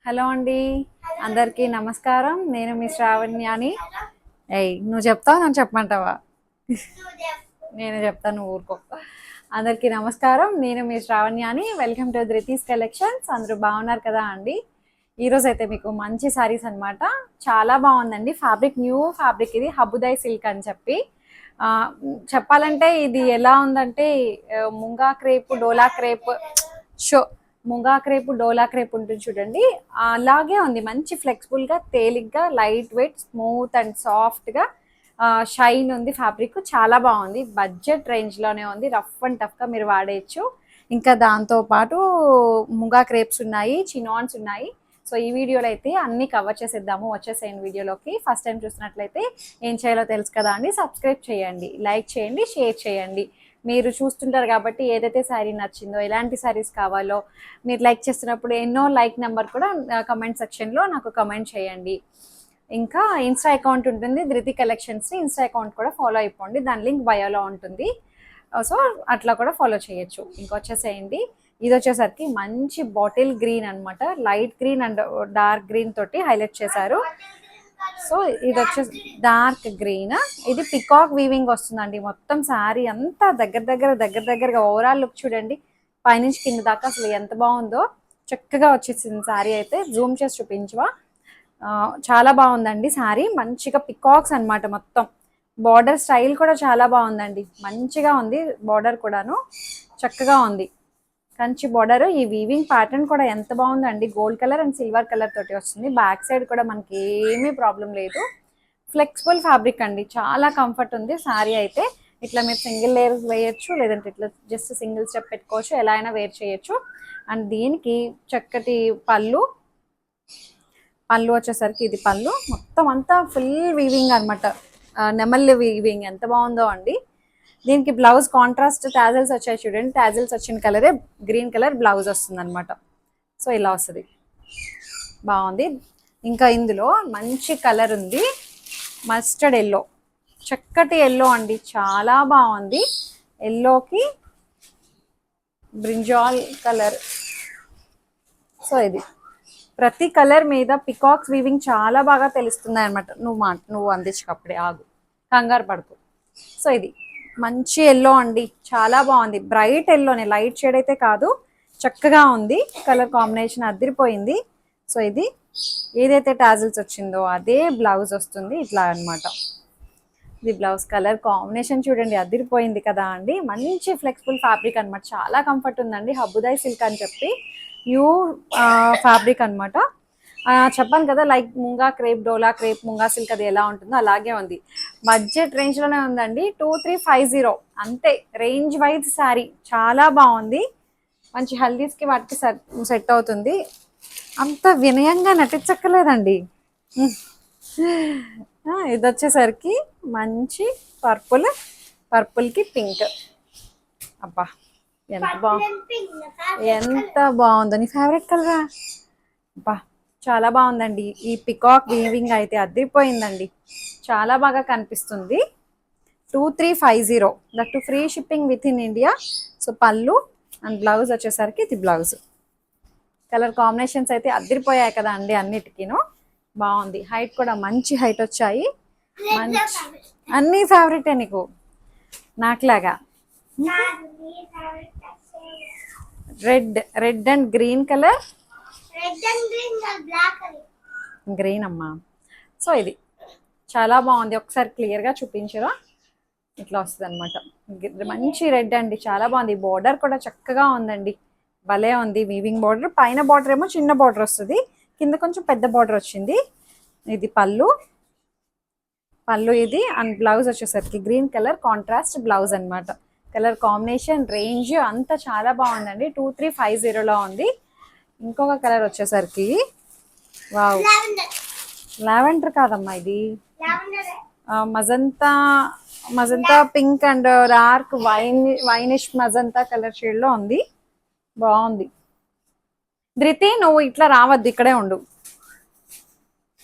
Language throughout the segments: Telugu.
హలో అండి. అందరికీ నమస్కారం. నేను మీ శ్రావణ్యాని. నువ్వు చెప్తావా నన్ను చెప్పమంటావా? నేను చెప్తాను, నువ్వు ఊరుకో. అందరికీ నమస్కారం. నేను మీ శ్రావణ్యాని. Welcome to Dhruti's collections. అందరూ బాగున్నారు కదా అండి? ఈరోజు అయితే మీకు మంచి సారీస్ అనమాట. చాలా బాగుందండి ఫ్యాబ్రిక్. న్యూ ఫ్యాబ్రిక్ ఇది, హబుదాయ్ సిల్క్ అని చెప్పి. ఆ, చెప్పాలంటే ఇది ఎలా ఉందంటే ముంగా క్రేప్, డోలా క్రేప్ షో ముంగా క్రేప్, డోలా క్రేప్ ఉంటుంది చూడండి, అలాగే ఉంది. మంచి ఫ్లెక్సిబుల్ గా, తేలిగ్గా, light weight, smooth and soft గా షైన్ ఉంది. ఫ్యాబ్రిక్ చాలా బాగుంది. బడ్జెట్ రేంజ్ లోనే ఉంది. రఫ్ అండ్ టఫ్ గా మీరు వాడేయచ్చు. ఇంకా దాంతో పాటు ముంగా క్రేప్స్ ఉన్నాయి, చినాన్స్ ఉన్నాయి. సో ఈ వీడియోలో అయితే అన్ని కవర్ చేసేద్దాము. వచ్చేసేయండి వీడియోలోకి. ఫస్ట్ టైం చూసినట్లయితే ఏం చేయాలో తెలుసు కదా అండి. సబ్స్క్రైబ్ చేయండి, లైక్ చేయండి, షేర్ చేయండి. మీరు చూస్తుంటారు కాబట్టి ఏదైతే శారీ నచ్చిందో, ఎలాంటి శారీస్ కావాలో మీరు లైక్ చేస్తున్నప్పుడు ఎన్నో లైక్ నెంబర్ కూడా కమెంట్ సెక్షన్లో నాకు కమెంట్ చేయండి. ఇంకా ఇన్స్టా అకౌంట్ ఉంటుంది ధృతి కలెక్షన్స్. ఇన్స్టా అకౌంట్ కూడా ఫాలో అయిపోండి, దాని లింక్ బయోలో ఉంటుంది. సో అట్లా కూడా ఫాలో చేయొచ్చు. ఇంకొచ్చేసేయండి. ఇది వచ్చేసరికి మంచి బాటిల్ గ్రీన్ అనమాట. Light green and dark green తోటి హైలైట్ చేశారు. సో ఇది వచ్చేసి డార్క్ గ్రీన్. ఇది పికాక్ వీవింగ్ వస్తుందండి. మొత్తం శారీ అంతా దగ్గరగా ఓవరాల్ లుక్ చూడండి. పైనుంచి కింద దాకా అసలు ఎంత బాగుందో. చక్కగా వచ్చేసింది శారీ అయితే. జూమ్ చేసి చూపించవా? చాలా బాగుందండి శారీ. మంచిగా పికాక్స్ అనమాట మొత్తం. బార్డర్ స్టైల్ కూడా చాలా బాగుందండి. మంచిగా ఉంది బార్డర్ కూడాను. చక్కగా ఉంది కంచి బార్డర్. ఈ వీవింగ్ ప్యాటర్న్ కూడా ఎంత బాగుందండి. Gold colour and silver colour తోటి వస్తుంది. బ్యాక్ సైడ్ కూడా మనకి ఏమీ ప్రాబ్లం లేదు. ఫ్లెక్సిబుల్ ఫ్యాబ్రిక్ అండి. చాలా కంఫర్ట్ ఉంది శారీ అయితే. ఇట్లా మీరు సింగిల్ లేయర్ వేయచ్చు, లేదంటే ఇట్లా జస్ట్ సింగిల్ స్టెప్ పెట్టుకోవచ్చు. ఎలా అయినా వేర్ చేయొచ్చు. అండ్ దీనికి చక్కటి పళ్ళు వచ్చేసరికి ఇది పళ్ళు మొత్తం అంతా ఫుల్ వీవింగ్ అనమాట. నెమల్ వీవింగ్ ఎంత బాగుందో అండి. దీనికి బ్లౌజ్ కాంట్రాస్ట్ టాజల్స్ వచ్చాయి చూడండి. టాజల్స్ వచ్చిన కలరే గ్రీన్ కలర్ బ్లౌజ్ వస్తుంది అనమాట. సో ఇలా వస్తుంది. బాగుంది. ఇంకా ఇందులో మంచి కలర్ ఉంది, మస్టర్డ్ ఎల్లో. చక్కటి ఎల్లో అండి, చాలా బాగుంది. ఎల్లోకి బ్రింజాల్ కలర్. సో ఇది ప్రతి కలర్ మీద పికాక్స్ వీవింగ్ చాలా బాగా తెలుస్తున్నాయి అనమాట. నువ్వు అందించకప్పుడే ఆగు, కంగారు పడుకో. సో ఇది మంచి ఎల్లో అండి, చాలా బాగుంది. బ్రైట్ ఎల్లోనే, లైట్ షేడ్ అయితే కాదు. చక్కగా ఉంది. కలర్ కాంబినేషన్ అదిరిపోయింది. సో ఇది ఏదైతే టాజిల్స్ వచ్చిందో అదే బ్లౌజ్ వస్తుంది ఇట్లా అనమాట. ఇది బ్లౌజ్. కలర్ కాంబినేషన్ చూడండి, అదిరిపోయింది కదా అండి. మంచి ఫ్లెక్సిబుల్ ఫ్యాబ్రిక్ అనమాట. చాలా కంఫర్ట్ ఉందండి. హబుదాయ్ సిల్క్ అని చెప్పి న్యూ ఫ్యాబ్రిక్ అనమాట. చెప్పాను కదా, లైక్ ముంగా క్రేప్, డోలా క్రేప్, ముంగా సిల్క్ అది ఎలా ఉంటుందో అలాగే ఉంది. బడ్జెట్ రేంజ్లోనే ఉందండి. 2350 అంతే. రేంజ్ వైజ్ శారీ చాలా బాగుంది. మంచి హల్దీస్కి వాటికి సెట్ అవుతుంది. అంత వినయంగా నటించక్కర్లేదండి. ఇది వచ్చేసరికి మంచి పర్పుల్కి పింక్. అబ్బా ఎంత బాగుందో. నీ ఫేవరెట్ కలరా? అబ్బా చాలా బాగుందండి. ఈ పికాక్ వీవింగ్ అయితే అదిరిపోయిందండి. చాలా బాగా కనిపిస్తుంది. 2350, that free shipping with in India. So పళ్ళు అండ్ బ్లౌజ్ వచ్చేసరికి ఇది బ్లౌజ్. కలర్ కాంబినేషన్స్ అయితే అదిరిపోయాయి కదా అండి. అన్నిటికీను బాగుంది. హైట్ కూడా మంచి హైట్ వచ్చాయి. మంచి అన్ని ఫేవరెటే నీకు, నాకులాగా. Red and green colour. Green అమ్మా. సో ఇది చాలా బాగుంది. ఒకసారి క్లియర్గా చూపించరా? ఇట్లా వస్తుంది అనమాట. మంచి రెడ్ అండి, చాలా బాగుంది. బోర్డర్ కూడా చక్కగా ఉందండి, భలే ఉంది. Weaving border. పైన బార్డర్ ఏమో చిన్న బార్డర్ వస్తుంది, కింద కొంచెం పెద్ద బార్డర్ వచ్చింది. ఇది పళ్ళు ఇది. అండ్ బ్లౌజ్ వచ్చేసరికి గ్రీన్ కలర్ కాంట్రాస్ట్ బ్లౌజ్ అనమాట. కలర్ కాంబినేషన్, రేంజ్ అంతా చాలా బాగుందండి. 2350లో ఉంది. ఇంకొక కలర్ వచ్చేసరికి వావ్, లావెండర్ కాదమ్మా ఇది, magenta pink and dark winish magenta colour shade లో ఉంది. బాగుంది. ధృతి నువ్వు ఇట్లా రావద్దు, ఇక్కడే ఉండు,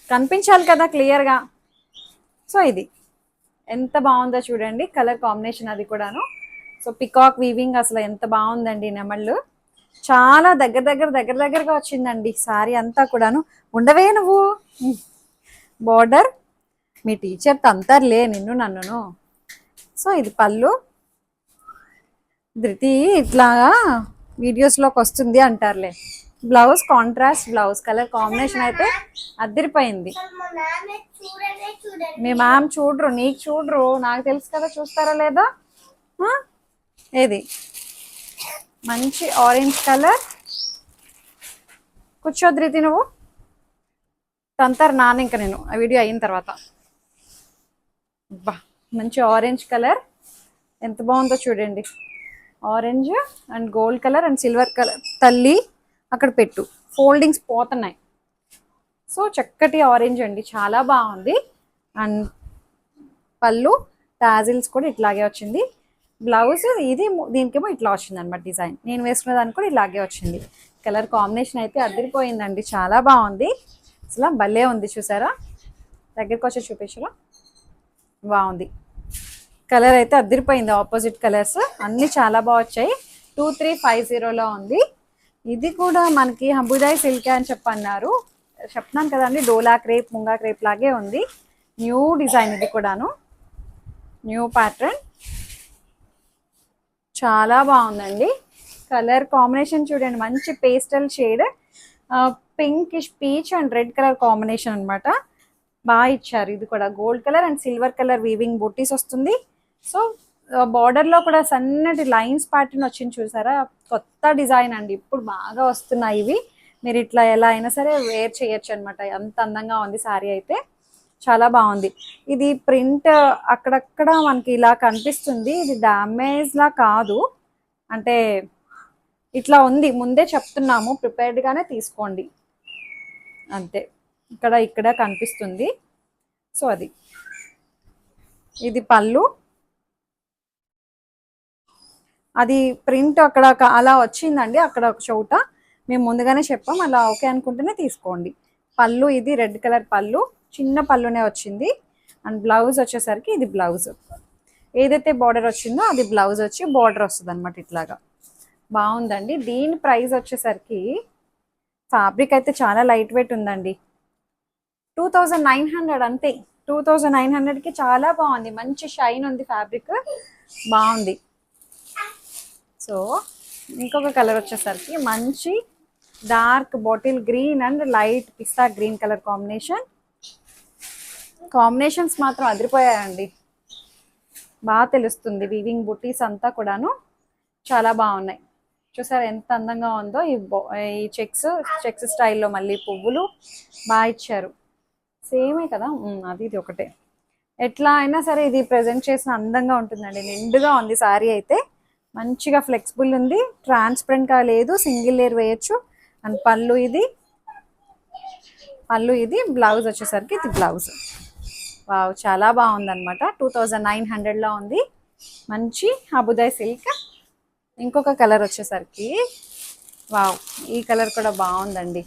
కనిపించాలి కదా క్లియర్గా. సో ఇది ఎంత బాగుందో చూడండి. కలర్ కాంబినేషన్ అది కూడాను. సో పికాక్ వీవింగ్ అసలు ఎంత బాగుందండి. నెమళ్ళు చాలా దగ్గరగా వచ్చిందండి సారీ అంతా కూడాను. ఉండవే నువ్వు. బోర్డర్ మీ టీచర్ తంతర్లే నిన్ను నన్నును. సో ఇది పళ్ళు. ధృతి ఇట్లాగా వీడియోస్లోకి వస్తుంది అంటారులే. Blouse contrast blouse, colour combination అయితే అదిరిపోయింది. మీ మ్యామ్ చూడరు, నీకు చూడరు, నాకు తెలుసు కదా చూస్తారా లేదా. ఏది మంచి ఆరెంజ్ కలర్. కూర్చో ధృతి నువ్వు, తంతారు నాన్న ఇంకా నేను ఆ వీడియో అయిన తర్వాత. బా మంచి ఆరెంజ్ కలర్ ఎంత బాగుందో చూడండి. Orange and gold colour and silver colour. తల్లి అక్కడ పెట్టు, ఫోల్డింగ్స్ పోతున్నాయి. సో చక్కటి ఆరెంజ్ అండి, చాలా బాగుంది. అండ్ పళ్ళు టాజిల్స్ కూడా ఇట్లాగే వచ్చింది. బ్లౌజ్ ఇది దీనికేమో ఇట్లా వచ్చింది అనమాట డిజైన్. నేను వేసుకున్న దానికి కూడా ఇలాగే వచ్చింది. కలర్ కాంబినేషన్ అయితే అదిరిపోయిందండి, చాలా బాగుంది. అసలు భలే ఉంది చూసారా. దగ్గరికి వచ్చి చూపించరా, బాగుంది. కలర్ అయితే అదిరిపోయింది. ఆపోజిట్ కలర్స్ అన్నీ చాలా బాగా వచ్చాయి. 2350లో ఉంది. ఇది కూడా మనకి హంబుదాయ్ సిల్క్ అని చెప్పన్నారు. చెప్తున్నాను కదండి, డోలా క్రేప్ ముంగా క్రేప్ లాగే ఉంది. న్యూ డిజైన్ ఇది కూడాను, న్యూ ప్యాటర్న్. చాలా బాగుందండి. కలర్ కాంబినేషన్ చూడండి, మంచి pastel shade, pinkish peach and red colour combination అనమాట. బాగా ఇచ్చారు. ఇది కూడా gold colour and silver colour weaving బుట్టీస్ వస్తుంది. సో బార్డర్లో కూడా సన్నటి లైన్స్ ప్యాటర్న్ వచ్చింది చూసారా. కొత్త డిజైన్ అండి, ఇప్పుడు బాగా వస్తున్నాయి ఇవి. మీరు ఇట్లా ఎలా అయినా సరే వేర్ చేయొచ్చు అనమాట. అంత అందంగా ఉంది శారీ అయితే, చాలా బాగుంది. ఇది ప్రింట్ అక్కడక్కడ మనకి ఇలా కనిపిస్తుంది. ఇది డ్యామేజ్ లా కాదు, అంటే ఇట్లా ఉంది. ముందే చెప్తున్నాము, ప్రిపేర్డ్గానే తీసుకోండి అంతే. ఇక్కడ కనిపిస్తుంది. సో అది ఇది పళ్ళు. అది ప్రింట్ అక్కడ అలా వచ్చిందండి, అక్కడ ఒక చోట మేము ముందుగానే చెప్పాం. అలా ఓకే అనుకుంటేనే తీసుకోండి. పళ్ళు ఇది రెడ్ కలర్ పళ్ళు, చిన్న పళ్ళునే వచ్చింది. అండ్ బ్లౌజ్ వచ్చేసరికి ఇది బ్లౌజ్, ఏదైతే బార్డర్ వచ్చిందో అది బ్లౌజ్ వచ్చి బార్డర్ వస్తుంది అనమాట. ఇట్లాగా బాగుందండి. దీని ప్రైస్ వచ్చేసరికి ఫ్యాబ్రిక్ అయితే చాలా లైట్ వెయిట్ ఉందండి. 2900 అంతే. 2900కి చాలా బాగుంది, మంచి షైన్ ఉంది, ఫ్యాబ్రిక్ బాగుంది. సో ఇంకొక కలర్ వచ్చేసరికి మంచి dark bottle green and light pista green colour combinations మాత్రం అదిరిపోయాయండి, బాగా తెలుస్తుంది. వీవింగ్ బుటీస్ అంతా కూడాను చాలా బాగున్నాయి. చూసారు ఎంత అందంగా ఉందో. ఈ చెక్స్ స్టైల్లో మళ్ళీ పువ్వులు బాగా ఇచ్చారు. సేమే కదా, అది ఇది ఒకటే. ఎట్లా అయినా సరే ఇది ప్రజెంట్ చేసిన అందంగా ఉంటుందండి. నిండుగా ఉంది శారీ అయితే, మంచిగా ఫ్లెక్సిబుల్ ఉంది, ట్రాన్స్పరెంట్గా లేదు, సింగిల్ లేయర్ వేయచ్చు. అండ్ పళ్ళు ఇది బ్లౌజ్ వచ్చేసరికి ఇది బ్లౌజ్. వావ్, చాలా బాగుందన్నమాట. 2900లో ఉంది, మంచి హబుదాయ్ సిల్క్. ఇంకొక కలర్ వచ్చేసరికి వావ్, ఈ కలర్ కూడా బాగుందండి,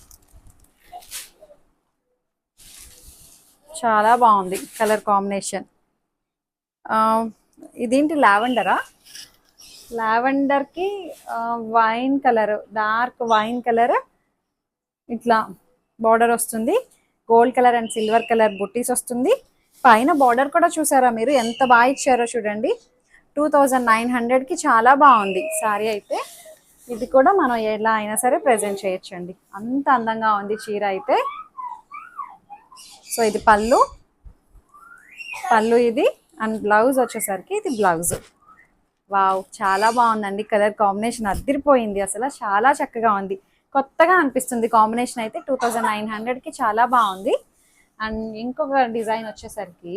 చాలా బాగుంది కలర్ కాంబినేషన్. ఇదేంటి లావెండరా, లావెండర్కి wine colour, dark wine colour ఇట్లా బార్డర్ వస్తుంది. Gold colour and silver colour బుట్టీస్ వస్తుంది. పైన బార్డర్ కూడా చూసారా మీరు, ఎంత బాగా ఇచ్చారో చూడండి. 2900కి చాలా బాగుంది శారీ అయితే. ఇది కూడా మనం ఎలా అయినా సరే ప్రజెంట్ చేయొచ్చండి, అంత అందంగా ఉంది చీర అయితే. సో ఇది పళ్ళు ఇది. అండ్ బ్లౌజ్ వచ్చేసరికి ఇది బ్లౌజ్. వావ్, చాలా బాగుందండి. కలర్ కాంబినేషన్ అదిరిపోయింది, అసలు చాలా చక్కగా ఉంది, కొత్తగా అనిపిస్తుంది కాంబినేషన్ అయితే. 2900కి చాలా బాగుంది. అండ్ ఇంకొక డిజైన్ వచ్చేసరికి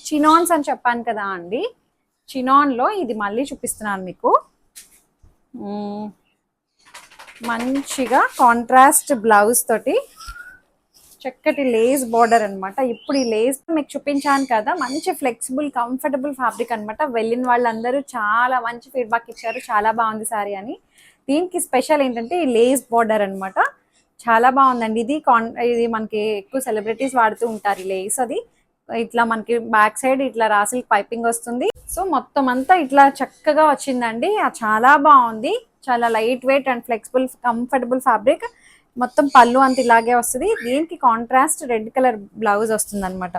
చినాన్స్ అని చెప్పాను కదా అండి, చినాన్లో ఇది మళ్ళీ చూపిస్తున్నాను మీకు. మంచిగా కాంట్రాస్ట్ బ్లౌజ్ తోటి చక్కటి లేస్ బార్డర్ అనమాట. ఇప్పుడు ఈ లేస్ మీకు చూపించాను కదా, మంచి ఫ్లెక్సిబుల్ కంఫర్టబుల్ ఫ్యాబ్రిక్ అనమాట. వెళ్ళిన వాళ్ళందరూ చాలా మంచి ఫీడ్బ్యాక్ ఇచ్చారు, చాలా బాగుంది సారీ అని. దీనికి స్పెషల్ ఏంటంటే ఈ లేస్ బార్డర్ అనమాట, చాలా బాగుందండి. ఇది మనకి ఎక్కువ సెలబ్రిటీస్ వాడుతూ ఉంటారు ఈ లేస్. అది ఇట్లా మనకి బ్యాక్ సైడ్ ఇట్లా రాసిల్ పైపింగ్ వస్తుంది. సో మొత్తం అంతా ఇట్లా చక్కగా వచ్చిందండి, చాలా బాగుంది. చాలా light weight and flexible comfortable fabric. మొత్తం పళ్ళు అంత ఇలాగే వస్తుంది. దీనికి కాంట్రాస్ట్ రెడ్ కలర్ బ్లౌజ్ వస్తుంది అనమాట.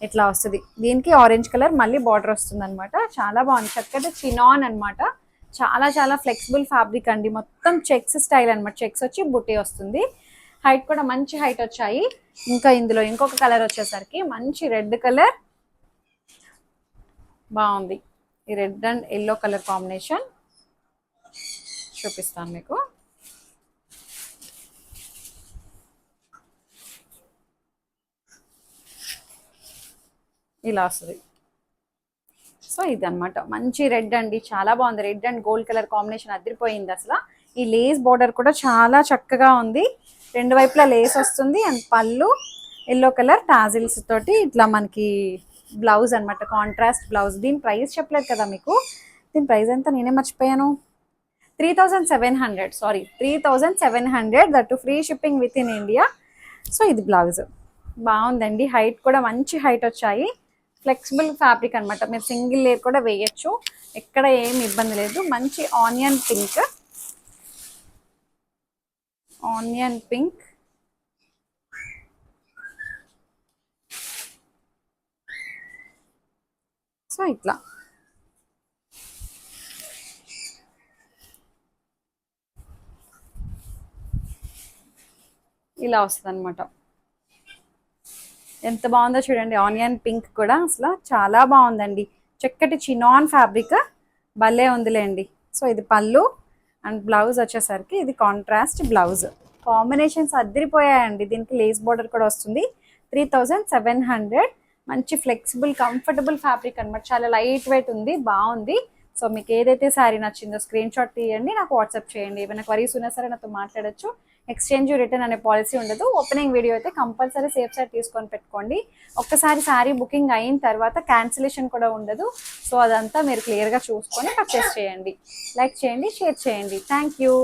ఇట్లా వస్తుంది. దీనికి ఆరెంజ్ కలర్ మళ్ళీ బార్డర్ వస్తుంది అనమాట. చాలా బాగుంది. చక్కటి చినాన్ అనమాట. చాలా చాలా ఫ్లెక్సిబుల్ ఫ్యాబ్రిక్ అండి. మొత్తం చెక్స్ స్టైల్ అనమాట. చెక్స్ వచ్చి బుట్టి వస్తుంది. హైట్ కూడా మంచి హైట్ వచ్చాయి. ఇంకా ఇందులో ఇంకొక కలర్ వచ్చేసరికి మంచి రెడ్ కలర్ బాగుంది. ఈ red and yellow colour combination చూపిస్తాను మీకు. ఇలా వస్తుంది. సో ఇది అనమాట మంచి రెడ్ అండి. చాలా బాగుంది. Red and gold colour combination అదిరిపోయింది అసలు. ఈ లేస్ బోర్డర్ కూడా చాలా చక్కగా ఉంది. రెండు వైపులా లేస్ వస్తుంది. అండ్ పళ్ళు ఎల్లో కలర్ టాజిల్స్ తోటి ఇట్లా మనకి బ్లౌజ్ అనమాట. Contrast blouse. దీని ప్రైస్ చెప్పలేదు కదా మీకు. దీని ప్రైస్ ఎంత నేనే మర్చిపోయాను. 3700. Sorry 3700. That free shipping with in India. So ఇది బ్లౌజ్ బాగుందండి. హైట్ కూడా మంచి హైట్ వచ్చాయి. ఫ్లెక్సిబుల్ ఫ్యాబ్రిక్ అనమాట. మీరు సింగిల్ లేయర్ కూడా వేయచ్చు. ఎక్కడ ఏమి ఇబ్బంది లేదు. మంచి onion pink. Onion pink so ఇట్లా ఇలా వస్తుంది అనమాట. ఎంత బాగుందో చూడండి. ఆనియన్ పింక్ కూడా అసలు చాలా బాగుందండి. చక్కటి చినాన్ ఫ్యాబ్రిక్ భలే ఉందిలేండి. సో ఇది పళ్ళు అండ్ బ్లౌజ్ వచ్చేసరికి ఇది కాంట్రాస్ట్ బ్లౌజ్. కాంబినేషన్స్ అద్దరిపోయాయండి. దీనికి లేస్ బోర్డర్ కూడా వస్తుంది. 3700. మంచి ఫ్లెక్సిబుల్ కంఫర్టబుల్ ఫ్యాబ్రిక్ అనమాట. చాలా లైట్ వెయిట్ ఉంది. బాగుంది. సో మీకు ఏదైతే శారీ నచ్చిందో స్క్రీన్ షాట్ తీయండి, నాకు వాట్సాప్ చేయండి. ఏమైనా క్వరీస్ ఉన్నా సరే నాతో మాట్లాడచ్చు. ఎక్స్చేంజ్ రిటర్న్ అనే పాలసీ ఉండదు. ఓపెనింగ్ వీడియో అయితే కంపల్సరీ సేఫ్ సైడ్ తీసుకొని పెట్టుకోండి. ఒక్కసారి శారీ బుకింగ్ అయిన తర్వాత క్యాన్సిలేషన్ కూడా ఉండదు. సో అదంతా మీరు క్లియర్గా చూసుకొని పర్చేస్ చేయండి. లైక్ చేయండి, షేర్ చేయండి. Thank you.